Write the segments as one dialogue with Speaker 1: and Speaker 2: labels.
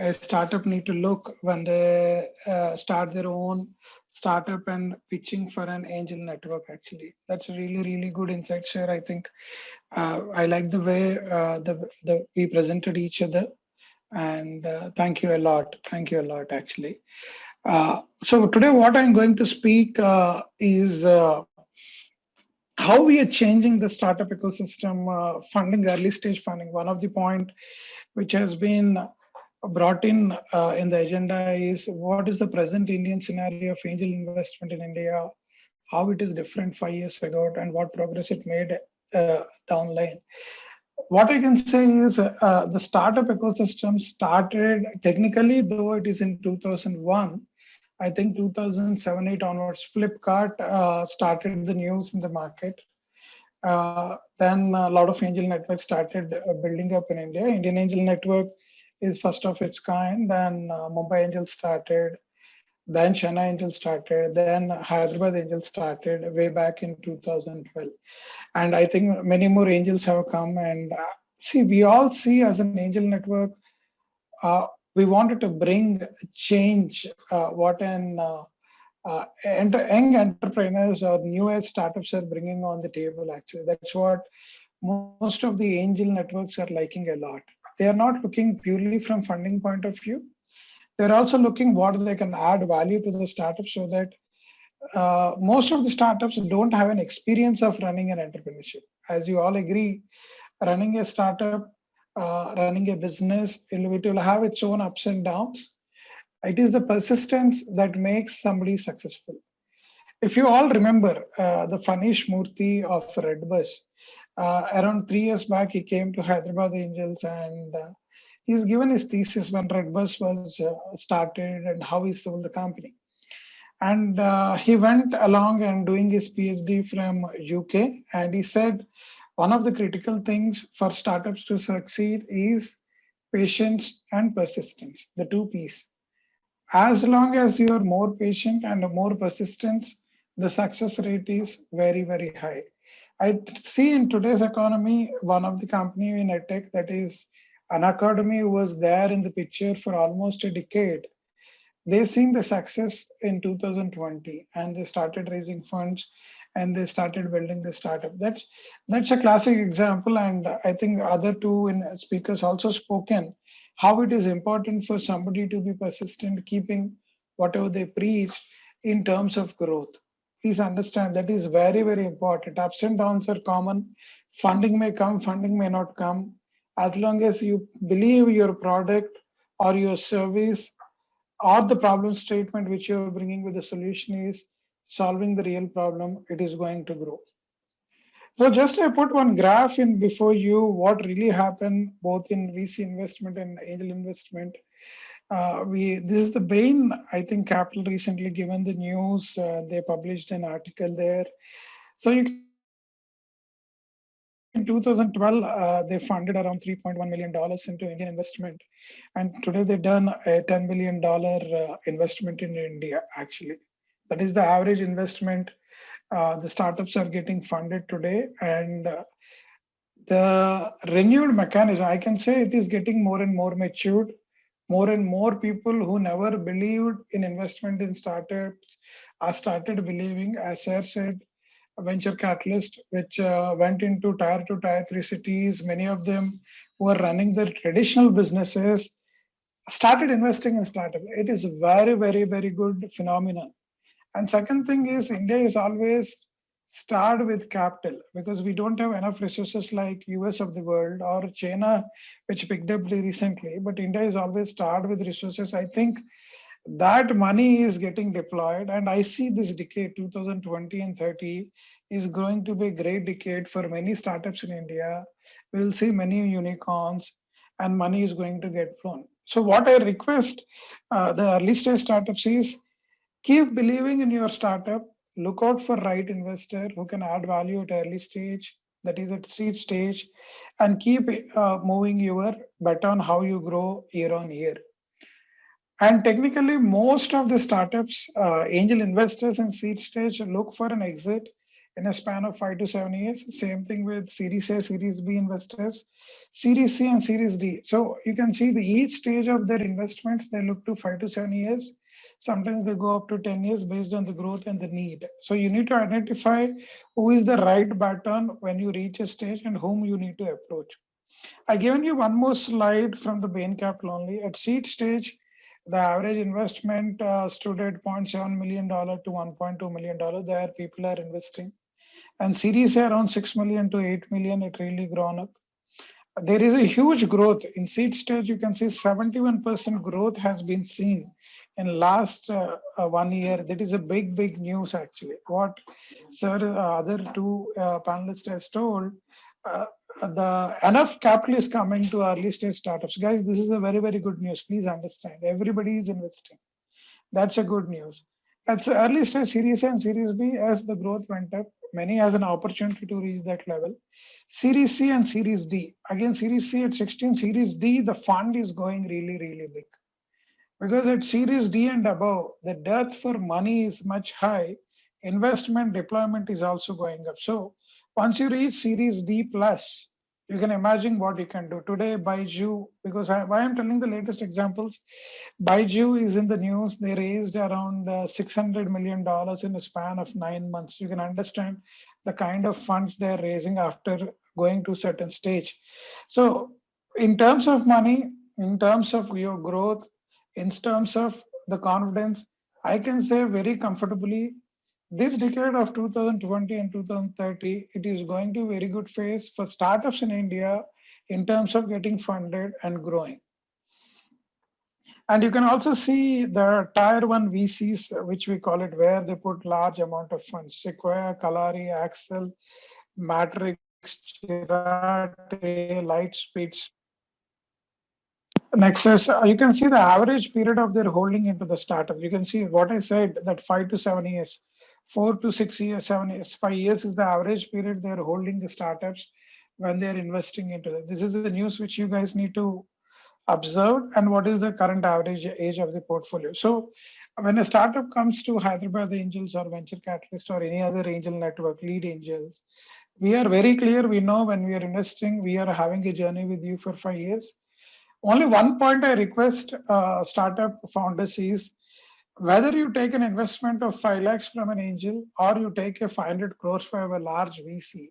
Speaker 1: a startup need to look when they start their own startup and pitching for an angel network. Actually, that's a really good insight, sir. I think I like the way the we presented each other, and thank you a lot. Thank you a lot, actually. So today, what I'm going to speak is how we are changing the startup ecosystem, funding, early stage funding. One of the point which has been brought in the agenda is what is the present Indian scenario of angel investment in India, how it is different 5 years ago, and what progress it made down the line. What I can say is the startup ecosystem started technically, though it is in 2001. I think 2007-8 onwards, Flipkart started the news in the market. Then a lot of angel networks started building up in India. Indian Angel Network is first of its kind. Then Mumbai Angels started. Then Chennai Angels started. Then Hyderabad Angels started way back in 2012. And I think many more angels have come. And see, we all see as an angel network, uh, we wanted to bring change. What an young entrepreneurs or new age startups are bringing on the table. Actually, that's what most of the angel networks are liking a lot. They are not looking purely from funding point of view. They're also looking what they can add value to the startup, so that most of the startups don't have an experience of running an entrepreneurship. As you all agree, running a startup, running a business, it will have its own ups and downs. It is the persistence that makes somebody successful. If you all remember the Fanish Murthy of Redbus, around 3 years back, he came to Hyderabad Angels, and he's given his thesis when Redbus was started and how he sold the company. And he went along and doing his PhD from UK, and he said one of the critical things for startups to succeed is patience and persistence, the two P's. As long as you are more patient and more persistent, the success rate is very high. I see in today's economy, one of the company in EdTech, that is an academy, who was there in the picture for almost a decade. They seen the success in 2020, and they started raising funds, and they started building the startup. That's a classic example, and I think other two speakers also spoken how it is important for somebody to be persistent, keeping whatever they preach in terms of growth. Please understand that is very important. Ups and downs are common. Funding may come, funding may not come. As long as you believe your product or your service or the problem statement which you're bringing with the solution is solving the real problem, it is going to grow. So just I put one graph in before you, what really happened both in VC investment and angel investment. This is the Bain, I think Capital recently given the news, they published an article there. So you can see in 2012, they funded around $3.1 million into Indian investment. And today they've done a $10 billion investment in India, actually. That is the average investment the startups are getting funded today. And the renewed mechanism, I can say it is getting more and more matured. More and more people who never believed in investment in startups are started believing. As Sir said, venture catalyst, which went into tier 2, tier 3 cities. Many of them who are running their traditional businesses started investing in startup. It is very good phenomenon. And second thing is India is always start with capital, because we don't have enough resources like US of the world or China, which picked up recently. But India is always start with resources. I think that money is getting deployed, and I see this decade 2020 and 30 is going to be a great decade for many startups in India. We'll see many unicorns, and money is going to get flown. So what I request the early stage startups is keep believing in your startup. Look out for right investor who can add value at early stage, that is at seed stage, and keep moving your bet on how you grow year on year. And technically, most of the startups, angel investors in seed stage look for an exit in a span of 5 to 7 years. Same thing with Series A, Series B investors, Series C and Series D. So you can see the each stage of their investments, they look to 5 to 7 years. Sometimes they go up to 10 years based on the growth and the need. So you need to identify who is the right button when you reach a stage and whom you need to approach. I given you one more slide from the Bain Capital only. At seed stage, the average investment stood at $0.7 million to $1.2 million. There people are investing. And series A around 6 million to 8 million, it really grown up. There is a huge growth in seed stage. You can see 71% growth has been seen in last 1 year. That is a big news actually. What sir other two panelists has told, uh, the enough capital is coming to early stage startups. Guys, this is a very good news. Please understand. Everybody is investing. That's a good news. At the early stage Series A and Series B, as the growth went up, many has an opportunity to reach that level. Series C and Series D. Again, Series C at 16, Series D, the fund is going really big. Because at Series D and above, the dearth for money is much high. Investment deployment is also going up. So once you reach Series D plus, you can imagine what you can do. Today, Baiju, because why I'm telling the latest examples, Baiju is in the news. They raised around $600 million in a span of 9 months. You can understand the kind of funds they're raising after going to certain stage. So in terms of money, in terms of your growth, in terms of the confidence, I can say very comfortably this decade of 2020 and 2030, it is going to a very good phase for startups in India in terms of getting funded and growing. And you can also see the tier one VCs, which we call it, where they put large amount of funds. Sequoia, Kalari, Axel, Matrix, Chirate, Lightspeed, Nexus. You can see the average period of their holding into the startup. You can see what I said, that 5 to 7 years, 4 to 6 years, 7 years, 5 years is the average period they're holding the startups when they're investing into it. This is the news which you guys need to observe, and what is the current average age of the portfolio. So when a startup comes to Hyderabad Angels or Venture Catalyst or any other angel network, lead angels, we are very clear. We know when we are investing, we are having a journey with you for 5 years. Only one point I request startup founders is whether you take an investment of 5 lakhs from an angel or you take a 500 crores from a large VC.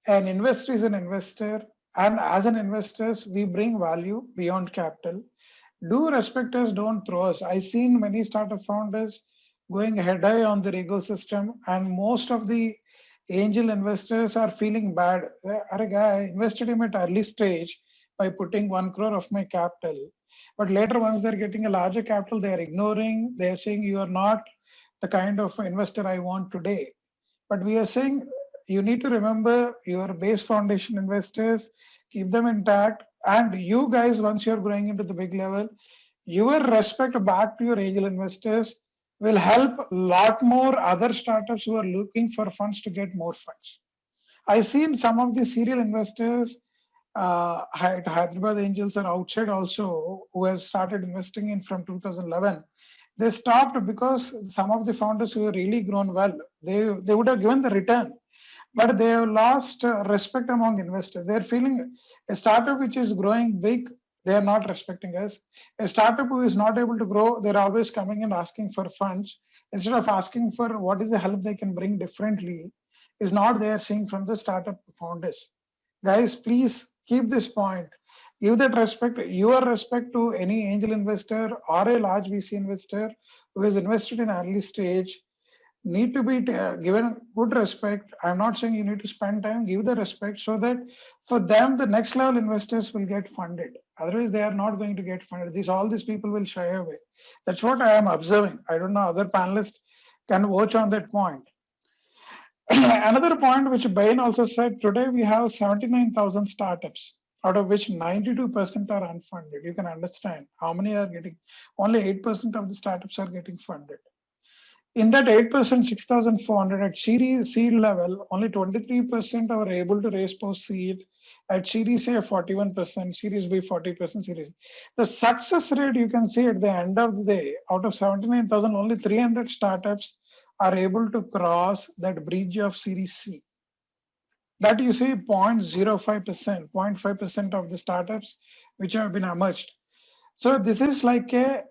Speaker 1: An investor is an investor, and as an investors, we bring value beyond capital. Do respect us, don't throw us. I've seen many startup founders going head high on their ecosystem, and most of the angel investors are feeling bad. A guy invested him at early stage by putting 1 crore of my capital. But later, once they're getting a larger capital, they're ignoring, they're saying you are not the kind of investor I want today. But we are saying you need to remember your base foundation investors, keep them intact. And you guys, once you're growing into the big level, your respect back to your angel investors will help a lot more other startups who are looking for funds to get more funds. I've seen some of the serial investors, Hyderabad Angels are outside also, who has started investing in from 2011. They stopped because some of the founders who have really grown well, they would have given the return, but they have lost respect among investors. They're feeling a startup which is growing big, they are not respecting us. A startup who is not able to grow, they're always coming and asking for funds instead of asking for what is the help they can bring differently, is not they are seeing from the startup founders. Guys, please keep this point. Give that respect, your respect to any angel investor or a large VC investor who has invested in early stage need to be given good respect. I'm not saying you need to spend time, give the respect so that for them, the next level investors will get funded. Otherwise, they are not going to get funded. All these people will shy away. That's what I am observing. I don't know, other panelists can watch on that point. Another point which Bain also said, today we have 79,000 startups, out of which 92% are unfunded. You can understand how many are getting, only 8% of the startups are getting funded. In that 8%, 6,400 at series seed level, only 23% are able to raise post seed. At series A, 41%, series B, 40%, series. The success rate you can see at the end of the day, out of 79,000, only 300 startups are able to cross that bridge of Series C. That you see 0.05%, 0.5% of the startups which have been emerged. So this is like a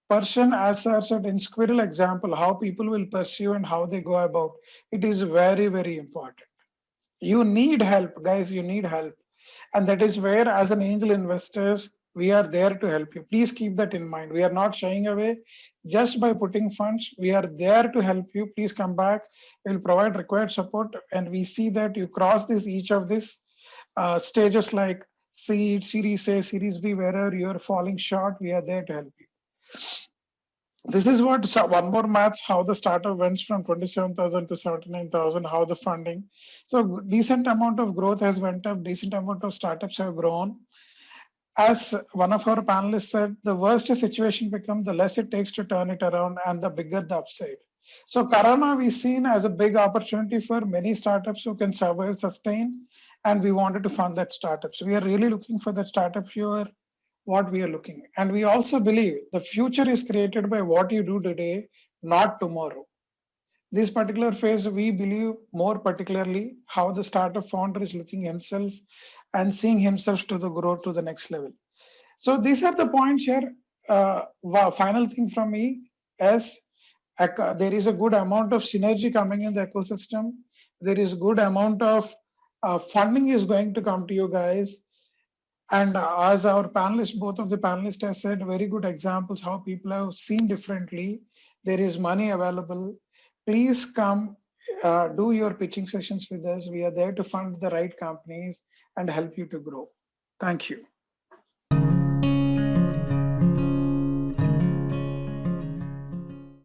Speaker 1: person as a certain squirrel example, how people will pursue and how they go about. It is very, very important. You need help, guys. You need help. And that is where, as an angel investors, we are there to help you. Please keep that in mind. We are not shying away just by putting funds. We are there to help you. Please come back. We'll provide required support. And we see that you cross this each of these stages like seed, Series A, Series B, wherever you are falling short, we are there to help you. This is what one more maths, how the startup went from 27,000 to 79,000, how the funding. So decent amount of growth has went up, decent amount of startups have grown. As one of our panelists said, the worse the situation becomes, the less it takes to turn it around and the bigger the upside. So Corona we've seen as a big opportunity for many startups who can survive, sustain, and we wanted to fund that startup. So we are really looking for that startup here, what we are looking. And we also believe the future is created by what you do today, not tomorrow. This particular phase, we believe more particularly how the startup founder is looking himself and seeing himself to the growth to the next level. So these are the points here. Final thing from me is there is a good amount of synergy coming in the ecosystem. There is good amount of funding is going to come to you guys. And as our panelists, both of the panelists have said, very good examples how people have seen differently. There is money available. Please come do your pitching sessions with us. We are there to fund the right companies and help you to grow. Thank you.